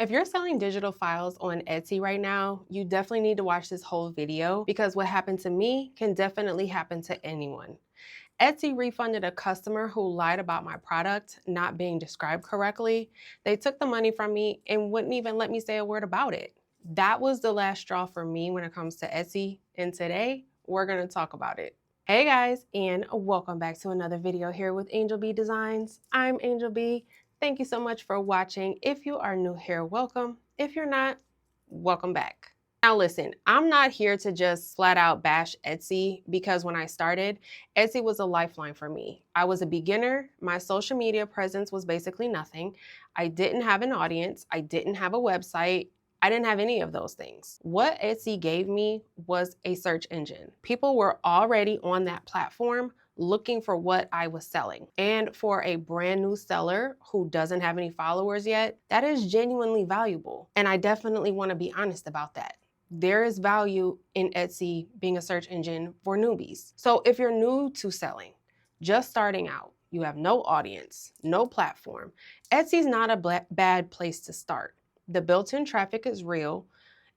If you're selling digital files on Etsy right now, you definitely need to watch this whole video because what happened to me can definitely happen to anyone. Etsy refunded a customer who lied about my product not being described correctly. They took the money from me and wouldn't even let me say a word about it. That was the last straw for me when it comes to Etsy, and today we're going to talk about it. Hey guys, and welcome back to another video here with Angel B Designs. I'm Angel B. Thank you so much for watching. If you are new here, welcome. If you're not, welcome back. Now listen, I'm not here to just flat out bash Etsy because when I started, Etsy was a lifeline for me. I was a beginner. My social media presence was basically nothing. I didn't have an audience. I didn't have a website. I didn't have any of those things. What Etsy gave me was a search engine. People were already on that platform looking for what I was selling. And for a brand new seller who doesn't have any followers yet, that is genuinely valuable. And I definitely want to be honest about that. There is value in Etsy being a search engine for newbies. So if you're new to selling, just starting out, you have no audience, no platform, Etsy's not a bad place to start. The built-in traffic is real,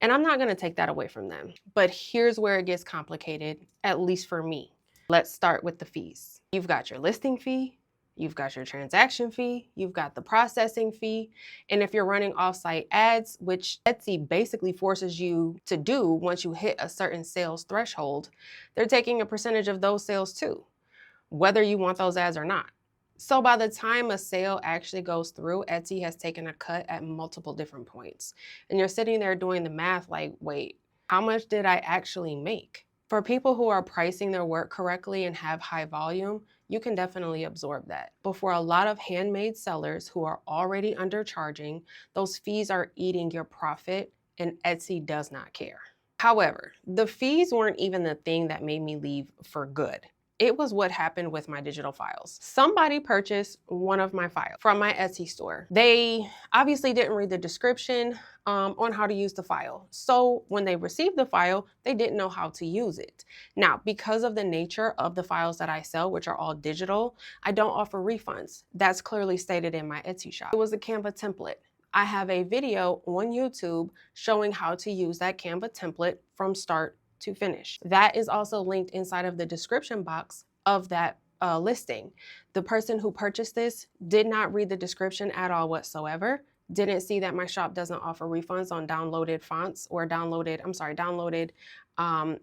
and I'm not going to take that away from them. But here's where it gets complicated, at least for me. Let's start with the fees. You've got your listing fee, you've got your transaction fee, you've got the processing fee, and if you're running off-site ads, which Etsy basically forces you to do once you hit a certain sales threshold, they're taking a percentage of those sales too, whether you want those ads or not. So by the time a sale actually goes through, Etsy has taken a cut at multiple different points. And you're sitting there doing the math like, wait, how much did I actually make? For people who are pricing their work correctly and have high volume, you can definitely absorb that. But for a lot of handmade sellers who are already undercharging, those fees are eating your profit, and Etsy does not care. However, the fees weren't even the thing that made me leave for good. It was what happened with my digital files. Somebody purchased one of my files from my Etsy store. They obviously didn't read the description on how to use the file. So when they received the file, they didn't know how to use it. Now, because of the nature of the files that I sell, which are all digital, I don't offer refunds. That's clearly stated in my Etsy shop. It was a Canva template. I have a video on YouTube showing how to use that Canva template from start to finish. That is also linked inside of the description box of that listing. The person who purchased this did not read the description at all whatsoever, didn't see that my shop doesn't offer refunds on downloaded fonts or downloaded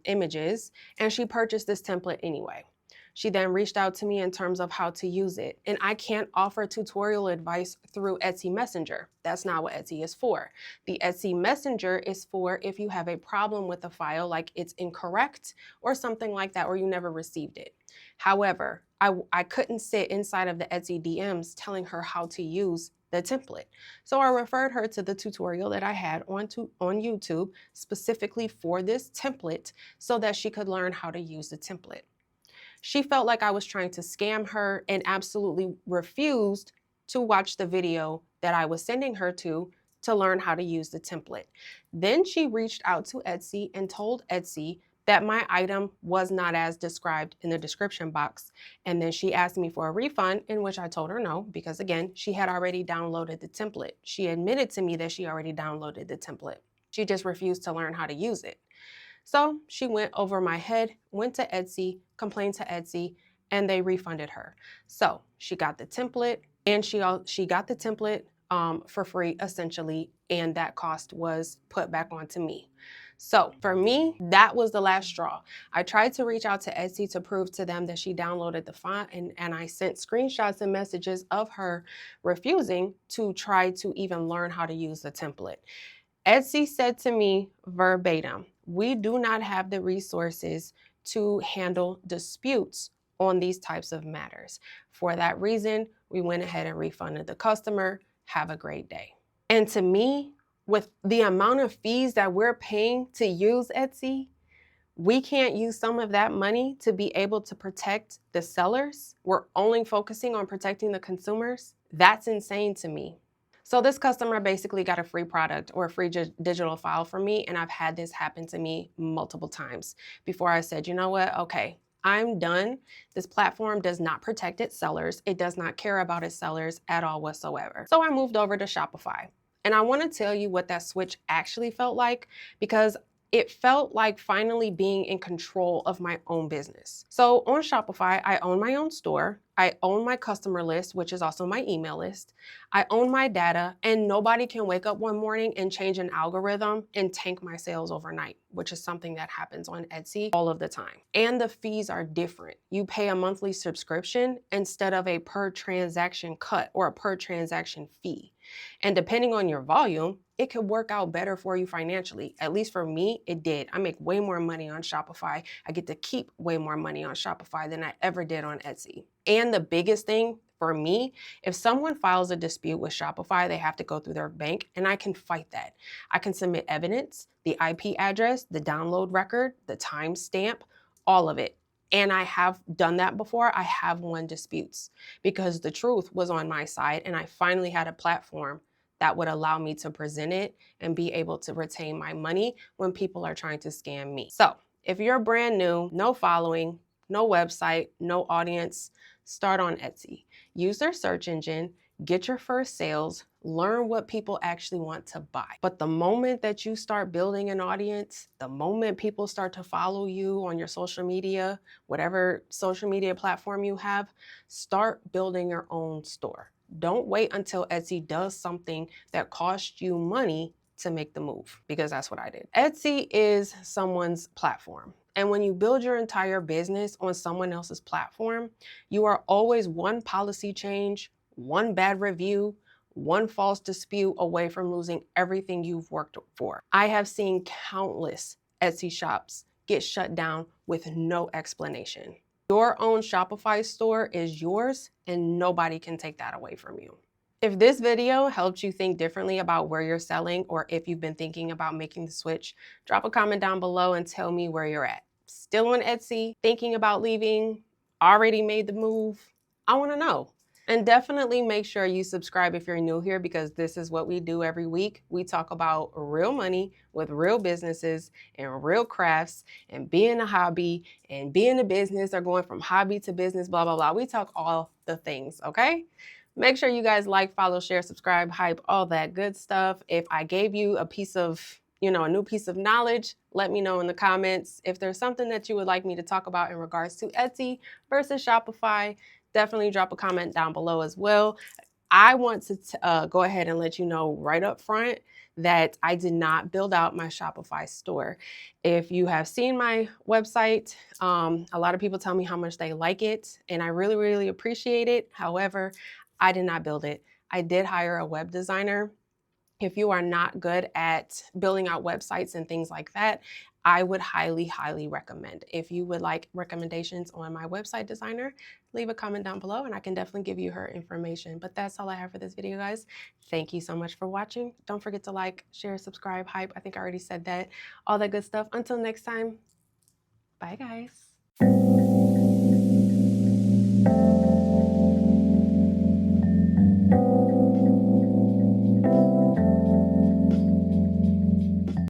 images, and she purchased this template anyway. She then reached out to me in terms of how to use it. And I can't offer tutorial advice through Etsy Messenger. That's not what Etsy is for. The Etsy Messenger is for if you have a problem with the file, like it's incorrect or something like that, or you never received it. However, I couldn't sit inside of the Etsy DMs telling her how to use the template. So I referred her to the tutorial that I had on YouTube specifically for this template so that she could learn how to use the template. She felt like I was trying to scam her and absolutely refused to watch the video that I was sending her to learn how to use the template. Then she reached out to Etsy and told Etsy that my item was not as described in the description box. And then she asked me for a refund, in which I told her no, because again, she had already downloaded the template. She admitted to me that she already downloaded the template. She just refused to learn how to use it. So she went over my head, went to Etsy, complained to Etsy, and they refunded her. So she got the template, and she got the template for free, essentially, and that cost was put back onto me. So for me, that was the last straw. I tried to reach out to Etsy to prove to them that she downloaded the font, and I sent screenshots and messages of her refusing to try to even learn how to use the template. Etsy said to me verbatim, "We do not have the resources to handle disputes on these types of matters. For that reason, we went ahead and refunded the customer. Have a great day." And to me, with the amount of fees that we're paying to use Etsy, we can't use some of that money to be able to protect the sellers. We're only focusing on protecting the consumers. That's insane to me. So this customer basically got a free product or a free digital file from me, and I've had this happen to me multiple times before I said, you know what, okay, I'm done. This platform does not protect its sellers. It does not care about its sellers at all whatsoever. So I moved over to Shopify. And I want to tell you what that switch actually felt like, because it felt like finally being in control of my own business. So on Shopify, I own my own store. I own my customer list, which is also my email list. I own my data, and nobody can wake up one morning and change an algorithm and tank my sales overnight, which is something that happens on Etsy all of the time. And the fees are different. You pay a monthly subscription instead of a per transaction cut or a per transaction fee. And depending on your volume, it could work out better for you financially. At least for me, it did. I make way more money on Shopify. I get to keep way more money on Shopify than I ever did on Etsy. And the biggest thing for me, if someone files a dispute with Shopify, they have to go through their bank, and I can fight that. I can submit evidence, the IP address, the download record, the timestamp, all of it. And I have done that before. I have won disputes because the truth was on my side, and I finally had a platform that would allow me to present it and be able to retain my money when people are trying to scam me. So if you're brand new, no following, no website, no audience, start on Etsy. Use their search engine, get your first sales, learn what people actually want to buy. But the moment that you start building an audience, the moment people start to follow you on your social media, whatever social media platform you have, start building your own store. Don't wait until Etsy does something that costs you money to make the move, because that's what I did. Etsy is someone's platform. And when you build your entire business on someone else's platform, you are always one policy change, one bad review, one false dispute away from losing everything you've worked for. I have seen countless Etsy shops get shut down with no explanation. Your own Shopify store is yours, and nobody can take that away from you. If this video helped you think differently about where you're selling, or if you've been thinking about making the switch, drop a comment down below and tell me where you're at. Still on Etsy, thinking about leaving, already made the move? I want to know. And definitely make sure you subscribe if you're new here, because this is what we do every week. We talk about real money with real businesses and real crafts, and being a hobby and being a business, or going from hobby to business, blah, blah, blah. We talk all the things, okay? Make sure you guys like, follow, share, subscribe, hype, all that good stuff. If I gave you a piece of, a new piece of knowledge, let me know in the comments. If there's something that you would like me to talk about in regards to Etsy versus Shopify, definitely drop a comment down below as well. I want to go ahead and let you know right up front that I did not build out my Shopify store. If you have seen my website, a lot of people tell me how much they like it, and I really, really appreciate it. However, I did not build it. I did hire a web designer. If you are not good at building out websites and things like that, I would highly, highly recommend. If you would like recommendations on my website designer, leave a comment down below and I can definitely give you her information. But that's all I have for this video, guys. Thank you so much for watching. Don't forget to like, share, subscribe, hype. I think I already said that. All that good stuff. Until next time, bye, guys.